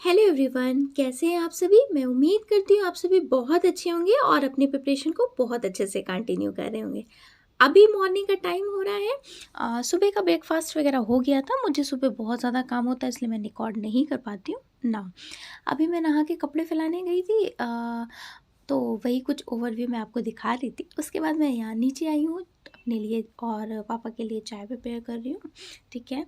Hello everyone, कैसे हैं आप सभी। मैं उम्मीद करती हूँ आप सभी बहुत अच्छे होंगे और अपनी प्रिपरेशन को बहुत अच्छे से कंटिन्यू कर रहे होंगे। अभी मॉर्निंग का टाइम हो रहा है। सुबह का ब्रेकफास्ट वगैरह हो गया था। मुझे सुबह बहुत ज़्यादा काम होता है इसलिए मैं रिकॉर्ड नहीं कर पाती हूँ ना। अभी मैं नहा के कपड़े फैलाने गई थी। तो वही कुछ ओवरव्यू मैं आपको दिखा रही थी। उसके बाद मैं यहाँ नीचे आई हूँ अपने लिए और पापा के लिए चाय प्रिपेयर कर रही हूँ। ठीक है।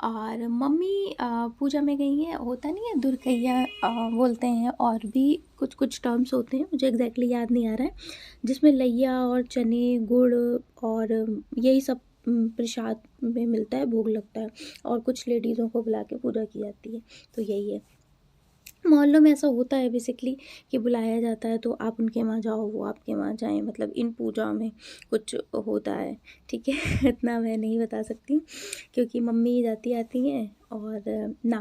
और मम्मी पूजा में गई हैं। होता नहीं है दुर्गैया बोलते हैं, और भी कुछ कुछ टर्म्स होते हैं, मुझे एग्जैक्टली याद नहीं आ रहा है, जिसमें लैया और चने गुड़ और यही सब प्रसाद में मिलता है, भोग लगता है और कुछ लेडीज़ों को बुला के पूजा की जाती है। तो यही है, मोहल्लों में ऐसा होता है बेसिकली कि बुलाया जाता है तो आप उनके वहाँ जाओ, वो आपके वहाँ जाएं, मतलब इन पूजा में कुछ होता है। ठीक है। इतना मैं नहीं बता सकती क्योंकि मम्मी जाती आती हैं। और ना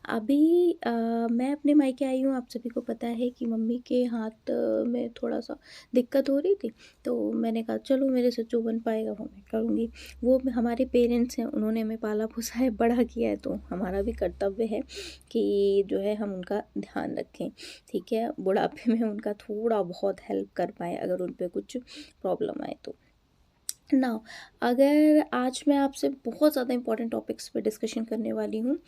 अभी मैं अपने मायके आई हूँ। आप सभी को पता है कि मम्मी के हाथ में थोड़ा सा दिक्कत हो रही थी, तो मैंने कहा चलो मेरे से जो बन पाएगा वो मैं करूँगी। वो हमारे पेरेंट्स हैं, उन्होंने हमें पाला पोसा है, बड़ा किया है, तो हमारा भी कर्तव्य है कि जो है हम उनका ध्यान रखें। ठीक है, बुढ़ापे में उनका थोड़ा बहुत हेल्प कर पाएँ अगर उन पे कुछ प्रॉब्लम आए तो। नाउ अगर आज मैं आपसे बहुत ज़्यादा इंपॉर्टेंट टॉपिक्स पे डिस्कशन करने वाली हूँ।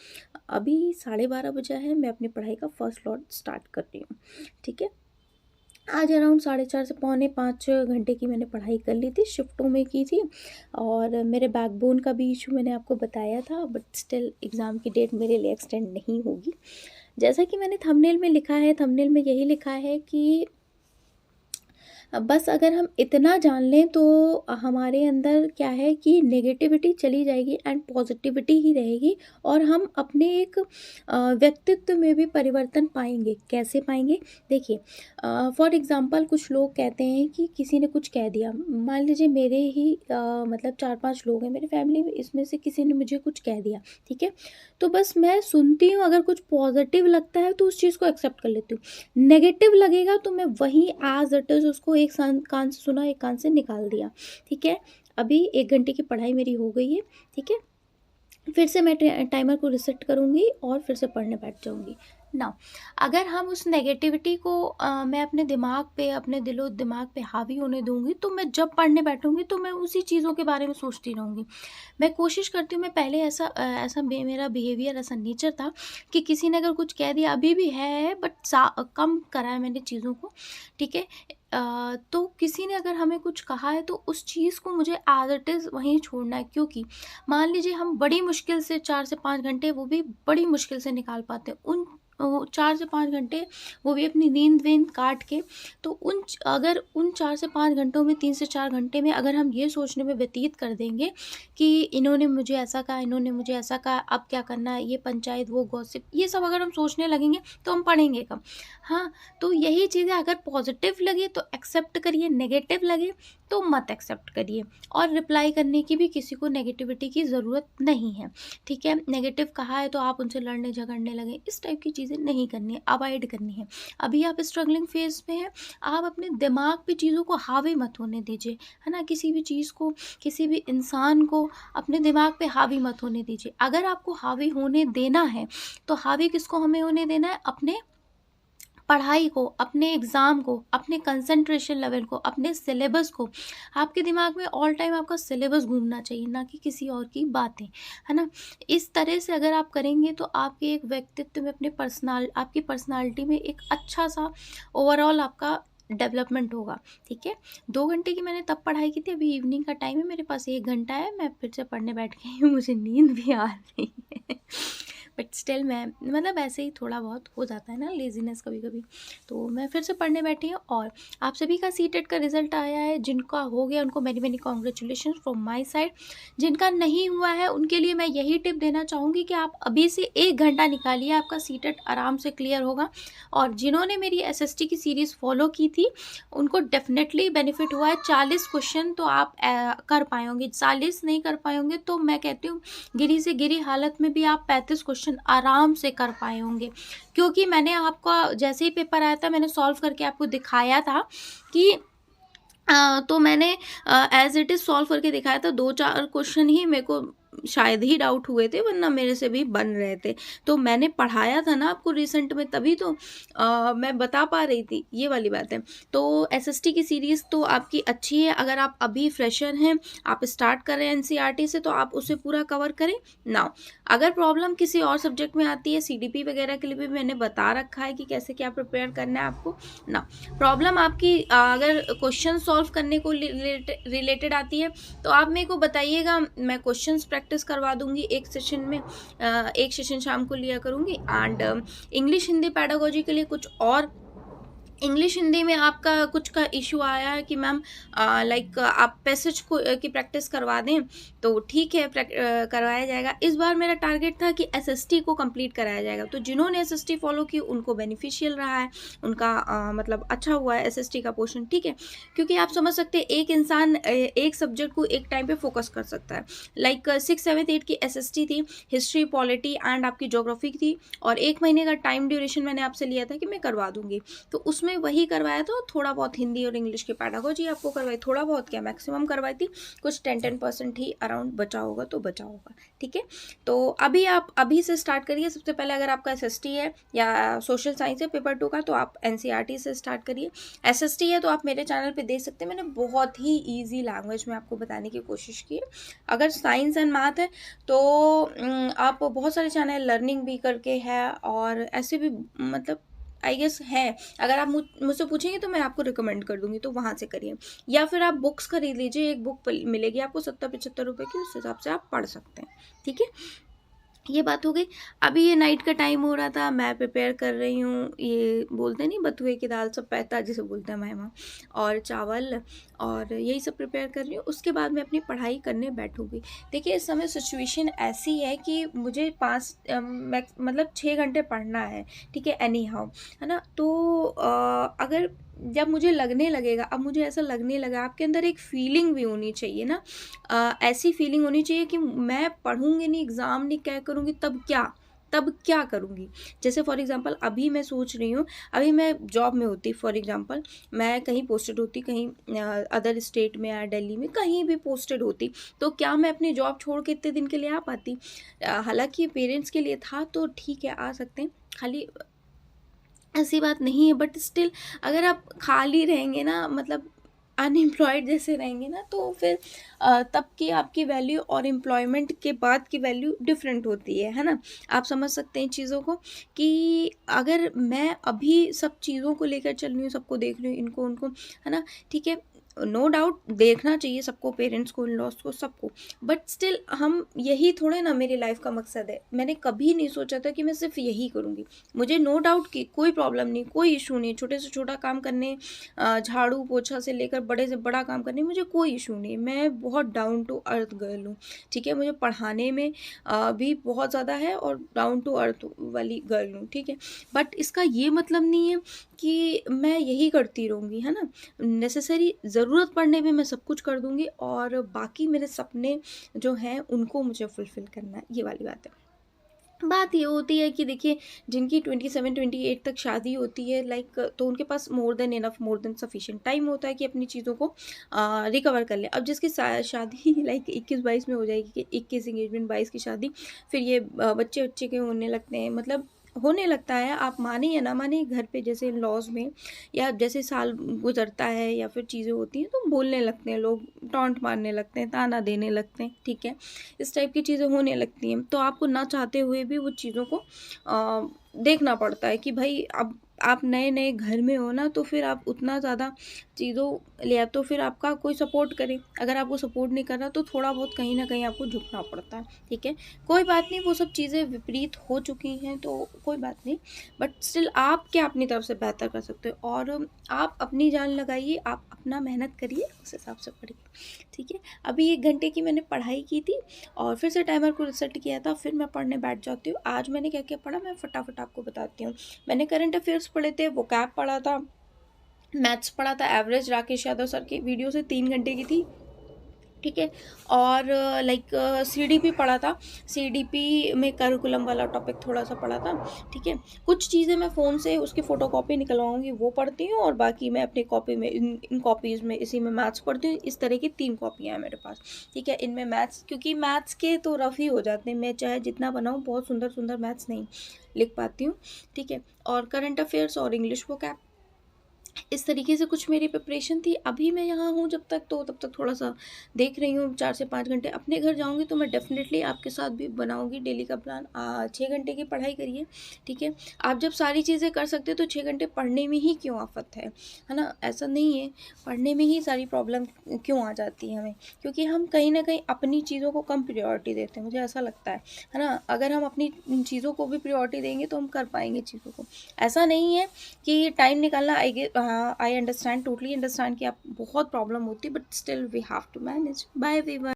अभी 12:30 बजा है, मैं अपनी पढ़ाई का फर्स्ट लॉट स्टार्ट कर रही हूँ। ठीक है। आज अराउंड 4:30 से पौने 5 घंटे की मैंने पढ़ाई कर ली थी, शिफ्टों में की थी। और मेरे बैकबोन का भी इशू मैंने आपको बताया था, बट स्टिल एग्ज़ाम की डेट मेरे लिए एक्सटेंड नहीं होगी। जैसा कि मैंने थंबनेल में लिखा है, थंबनेल में यही लिखा है कि बस अगर हम इतना जान लें तो हमारे अंदर क्या है कि नेगेटिविटी चली जाएगी एंड पॉजिटिविटी ही रहेगी, और हम अपने एक व्यक्तित्व में भी परिवर्तन पाएंगे। कैसे पाएंगे? देखिए, फॉर एग्जांपल कुछ लोग कहते हैं कि किसी ने कुछ कह दिया, मान लीजिए मेरे ही मतलब 4-5 लोग हैं मेरी फैमिली में, इसमें से किसी ने मुझे कुछ कह दिया। ठीक है, तो बस मैं सुनती हूँ, अगर कुछ पॉजिटिव लगता है तो उस चीज़ को एक्सेप्ट कर लेती हूँ, नेगेटिव लगेगा तो मैं वहीं एज इट इज़ उसको एक कान से सुना, एक कान से निकाल दिया। ठीक है, अभी 1 घंटे की पढ़ाई मेरी हो गई है। ठीक है, फिर से मैं टाइमर को रिसेट करूँगी और फिर से पढ़ने बैठ जाऊँगी ना। अगर हम उस नेगेटिविटी को मैं अपने दिमाग पे, अपने दिलो दिमाग पे हावी होने दूंगी, तो मैं जब पढ़ने बैठूंगी तो मैं उसी चीज़ों के बारे में सोचती रहूँगी। मैं कोशिश करती हूँ, मैं पहले ऐसा मेरा बिहेवियर, ऐसा नेचर था कि किसी ने अगर कुछ कह दिया, अभी भी है बट कम करा है मैंने चीज़ों को। ठीक है। तो किसी ने अगर हमें कुछ कहा है तो उस चीज़ को मुझे एज इट इज़ वहीं छोड़ना है, क्योंकि मान लीजिए हम बड़ी मुश्किल से 4 से 5 घंटे, वो भी बड़ी मुश्किल से निकाल पाते हैं, उन 4 से 5 घंटे, वो भी अपनी नींद वींद काट के। तो अगर उन 4 से 5 घंटों में 3 से 4 घंटे में अगर हम ये सोचने में व्यतीत कर देंगे कि इन्होंने मुझे ऐसा कहा, इन्होंने मुझे ऐसा कहा, अब क्या करना है, ये पंचायत, वो गॉसिप, ये सब अगर हम सोचने लगेंगे तो हम पढ़ेंगे कम। हाँ, तो यही चीज़ें अगर पॉजिटिव लगे तो एक्सेप्ट करिए, नेगेटिव लगे तो मत एक्सेप्ट करिए। और रिप्लाई करने की भी किसी को नेगेटिविटी की ज़रूरत नहीं है। ठीक है, नेगेटिव कहा है तो आप उनसे लड़ने झगड़ने लगे, इस टाइप की चीज़ें नहीं करनी है, अवॉइड करनी है। अभी आप स्ट्रगलिंग फेज में हैं, आप अपने दिमाग पे चीज़ों को हावी मत होने दीजिए, है ना। किसी भी चीज़ को, किसी भी इंसान को अपने दिमाग पे हावी मत होने दीजिए। अगर आपको हावी होने देना है तो हावी किसको हमें होने देना है? अपने पढ़ाई को, अपने एग्ज़ाम को, अपने कंसंट्रेशन लेवल को, अपने सिलेबस को। आपके दिमाग में ऑल टाइम आपका सिलेबस घूमना चाहिए, ना कि किसी और की बातें, है ना। इस तरह से अगर आप करेंगे तो आपके एक व्यक्तित्व में, अपने आपकी पर्सनालिटी में एक अच्छा सा ओवरऑल आपका डेवलपमेंट होगा। ठीक है, 2 घंटे की मैंने तब पढ़ाई की थी, अभी इवनिंग का टाइम है, मेरे पास 1 घंटा है, मैं फिर से पढ़ने बैठ गई हूँ, मुझे नींद भी आ रही है। बट स्टिल मैं, मतलब ऐसे ही थोड़ा बहुत हो जाता है ना, लेजीनेस कभी कभी। तो मैं फिर से पढ़ने बैठी हूँ। और आप सभी का सीटेट का रिजल्ट आया है, जिनका हो गया उनको many many congratulation from my side. जिनका नहीं हुआ है उनके लिए मैं यही टिप देना चाहूँगी कि आप अभी से 1 घंटा निकालिए, आपका सीटेट आराम से क्लियर होगा। और जिन्होंने मेरी एसएसटी की सीरीज़ फॉलो की थी उनको डेफिनेटली बेनिफिट हुआ है। 40 क्वेश्चन तो आप कर पाए होंगे, 40 नहीं कर पाए होंगे तो मैं कहती हूँ गिरी से गिरी हालत में भी आप 35 क्वेश्चन आराम से कर पाए होंगे, क्योंकि मैंने आपका जैसे ही पेपर आया था मैंने सॉल्व करके आपको दिखाया था कि तो मैंने एज इट इज़ सॉल्व करके दिखाया था। 2-4 क्वेश्चन ही मेरे को शायद ही डाउट हुए थे, वरना मेरे से भी बन रहे थे। तो मैंने पढ़ाया था ना आपको रिसेंट में, तभी तो मैं बता पा रही थी, ये वाली बात है। तो एसएसटी की सीरीज़ तो आपकी अच्छी है। अगर आप अभी फ्रेशर हैं, आप स्टार्ट कर रहे हैं एनसीईआरटी से, तो आप उसे पूरा कवर करें। नाउ अगर प्रॉब्लम किसी और सब्जेक्ट में आती है, सीडीपी वगैरह के लिए भी मैंने बता रखा है कि कैसे क्या प्रिपेयर करना है आपको। ना प्रॉब्लम आपकी अगर क्वेश्चन सॉल्व करने को रिलेटेड आती है, तो आप मेरे को बताइएगा, मैं क्वेश्चंस प्रैक्टिस करवा दूंगी एक सेशन में। एक सेशन शाम को लिया करूंगी। एंड इंग्लिश हिंदी पैडागोजी के लिए कुछ और, इंग्लिश हिंदी में आपका कुछ का इशू आया है कि मैम लाइक आप पैसेज को की प्रैक्टिस करवा दें, तो ठीक है, करवाया जाएगा। इस बार मेरा टारगेट था कि एसएसटी को कंप्लीट कराया जाएगा। तो जिन्होंने एसएसटी फॉलो की उनको बेनिफिशियल रहा है, उनका मतलब अच्छा हुआ है एसएसटी का पोर्शन, ठीक है। क्योंकि आप समझ सकते हैं एक इंसान एक सब्जेक्ट को एक टाइम पे फोकस कर सकता है। लाइक 6, 7, 8 की एसएसटी थी, हिस्ट्री, पॉलिटी एंड आपकी ज्योग्राफी थी, और 1 महीने का टाइम ड्यूरेशन मैंने आपसे लिया था कि मैं करवा दूंगी। तो उसमें वही करवाया था, थोड़ा बहुत हिंदी और इंग्लिश की पैडागोजी आपको करवाई, थोड़ा बहुत क्या मैक्सिमम करवाई थी, कुछ 10% ही अराउंड बचा होगा, तो बचा होगा, ठीक है। तो अभी आप अभी से स्टार्ट करिए। सबसे पहले अगर आपका एसएसटी है या सोशल साइंस है पेपर 2 का, तो आप एनसीईआरटी से स्टार्ट करिए। एसएसटी है तो आप मेरे चैनल पे देख सकते हैं, मैंने बहुत ही ईजी लैंग्वेज में आपको बताने की कोशिश की है। अगर साइंस एंड मैथ है तो आप बहुत सारे चैनल लर्निंग भी करके है, और ऐसे भी मतलब आई गेस है। अगर आप मुझसे पूछेंगे तो मैं आपको रिकमेंड कर दूंगी, तो वहाँ से करिए। या फिर आप बुक्स खरीद लीजिए, एक बुक मिलेगी आपको 70-75 रुपये की, उस हिसाब से आप पढ़ सकते हैं, ठीक है। ये बात हो गई। अभी ये नाइट का टाइम हो रहा था, मैं प्रिपेयर कर रही हूँ, ये बोलते नहीं बथुए की दाल, सब पैता जिसे बोलते हैं महिमा, और चावल, और यही सब प्रिपेयर कर रही हूँ। उसके बाद मैं अपनी पढ़ाई करने बैठूँगी। देखिए इस समय सिचुएशन ऐसी है कि मुझे 5 मतलब 6 घंटे पढ़ना है, ठीक है, एनी हाउ, है ना। तो अगर जब मुझे लगने लगेगा, अब मुझे ऐसा लगने लगा, आपके अंदर एक फीलिंग भी होनी चाहिए ना, ऐसी फीलिंग होनी चाहिए कि मैं पढ़ूंगी नहीं, एग्ज़ाम नहीं क्या करूँगी, तब क्या करूँगी। जैसे फॉर एग्जांपल अभी मैं सोच रही हूँ, अभी मैं जॉब में होती, फॉर एग्जांपल मैं कहीं पोस्टेड होती, कहीं अदर स्टेट में या दिल्ली में कहीं भी पोस्टेड होती, तो क्या मैं अपनी जॉब छोड़ के इतने दिन के लिए आ पाती। हालांकि पेरेंट्स के लिए था तो ठीक है, आ सकते हैं, खाली ऐसी बात नहीं है, बट स्टिल अगर आप खाली रहेंगे ना, मतलब अनएम्प्लॉयड जैसे रहेंगे ना, तो फिर तब की आपकी वैल्यू और एम्प्लॉयमेंट के बाद की वैल्यू डिफरेंट होती है ना। आप समझ सकते हैं चीज़ों को, कि अगर मैं अभी सब चीज़ों को लेकर चल रही हूँ, सबको देख रही हूँ, इनको उनको, है ना, ठीक है, नो डाउट देखना चाहिए सबको, पेरेंट्स को, इन लॉज को, सबको, बट स्टिल हम यही थोड़े ना मेरी लाइफ का मकसद है। मैंने कभी नहीं सोचा था कि मैं सिर्फ यही करूँगी। मुझे नो डाउट कि कोई प्रॉब्लम नहीं, कोई इशू नहीं, छोटे से छोटा काम करने, झाड़ू पोछा से लेकर बड़े से बड़ा काम करने, मुझे कोई इशू नहीं। मैं बहुत डाउन टू अर्थ गर्ल हूँ, ठीक है। मुझे पढ़ाने में भी बहुत ज़्यादा है, और डाउन टू अर्थ वाली गर्ल हूँ, ठीक है। बट इसका ये मतलब नहीं है कि मैं यही करती रहूँगी, है ना। नेसेसरी ज़रूरत पड़ने पे मैं सब कुछ कर दूँगी, और बाकी मेरे सपने जो हैं उनको मुझे फुलफ़िल करना है, ये वाली बात है। बात ये होती है कि देखिए जिनकी 27-28 तक शादी होती है, लाइक, तो उनके पास more than enough, more than sufficient time होता है कि अपनी चीज़ों को रिकवर कर ले। अब जिसकी शादी लाइक 21-22 में हो जाएगी, कि 21 इंगेजमेंट, 22 की शादी, फिर ये बच्चे बच्चे के होने लगते हैं, मतलब होने लगता है, आप माने या ना माने, घर पे जैसे लॉज में, या जैसे साल गुजरता है या फिर चीज़ें होती हैं, तो बोलने लगते हैं लोग, टॉन्ट मारने लगते हैं, ताना देने लगते हैं, ठीक है, इस टाइप की चीज़ें होने लगती हैं। तो आपको ना चाहते हुए भी वो चीज़ों को देखना पड़ता है कि भाई अब आप नए नए घर में हो ना, तो फिर आप उतना ज़्यादा चीज़ों लिया, तो फिर आपका कोई सपोर्ट करे, अगर आपको सपोर्ट नहीं कर रहा तो थोड़ा बहुत कहीं ना कहीं आपको झुकना पड़ता है, ठीक है। कोई बात नहीं, वो सब चीज़ें विपरीत हो चुकी हैं, तो कोई बात नहीं, बट स्टिल आप क्या अपनी तरफ से बेहतर कर सकते हो, और आप अपनी जान लगाइए, आप अपना मेहनत करिए, उस हिसाब से पढ़िए, ठीक है। अभी 1 घंटे की मैंने पढ़ाई की थी, और फिर से टाइमर को रिसेट किया था, फिर मैं पढ़ने बैठ जाती हूँ। आज मैंने क्या क्या पढ़ा, मैं फटाफट आपको बताती हूँ। मैंने करंट अफेयर्स पढ़े थे, वोकैब पढ़ा था, मैथ्स पढ़ा था, एवरेज राकेश यादव सर की वीडियो से 3 घंटे की थी, ठीक है। और लाइक सीडीपी पढ़ा था, सीडीपी में करिकुलम वाला टॉपिक थोड़ा सा पढ़ा था। ठीक है, कुछ चीज़ें मैं फ़ोन से उसकी फ़ोटोकॉपी निकलवाऊंगी, वो पढ़ती हूँ, और बाकी मैं अपनी कॉपी में इन कॉपीज़ में इसी में मैथ्स पढ़ती हूँ। इस तरह की 3 कॉपियाँ हैं मेरे पास। ठीक है, इनमें मैथ्स, क्योंकि मैथ्स के तो रफ़ ही हो जाते हैं, मैं चाहे जितना बनाऊँ बहुत सुंदर सुंदर मैथ्स नहीं लिख पाती हूँ। ठीक है, और करंट अफेयर्स और इंग्लिश वोकैब, इस तरीके से कुछ मेरी प्रिपरेशन थी। अभी मैं यहाँ हूँ जब तक, तो तब तक थोड़ा सा देख रही हूँ 4 से 5 घंटे। अपने घर जाऊँगी तो मैं डेफिनेटली आपके साथ भी बनाऊँगी डेली का प्लान। 6 घंटे की पढ़ाई करिए। ठीक है, आप जब सारी चीज़ें कर सकते हो तो 6 घंटे पढ़ने में ही क्यों आफत है ना? ऐसा नहीं है, पढ़ने में ही सारी प्रॉब्लम क्यों आ जाती है हमें, क्योंकि हम कहीं ना कहीं अपनी चीज़ों को कम प्रियोरिटी देते हैं, मुझे ऐसा लगता है ना? अगर हम अपनी चीज़ों को भी प्रियोरिटी देंगे तो हम कर पाएंगे चीज़ों को। ऐसा नहीं है कि टाइम निकालना, आई अंडरस्टैंड, टोटली अंडरस्टैंड कि आप बहुत प्रॉब्लम होती है, but still we have to manage. Bye everyone.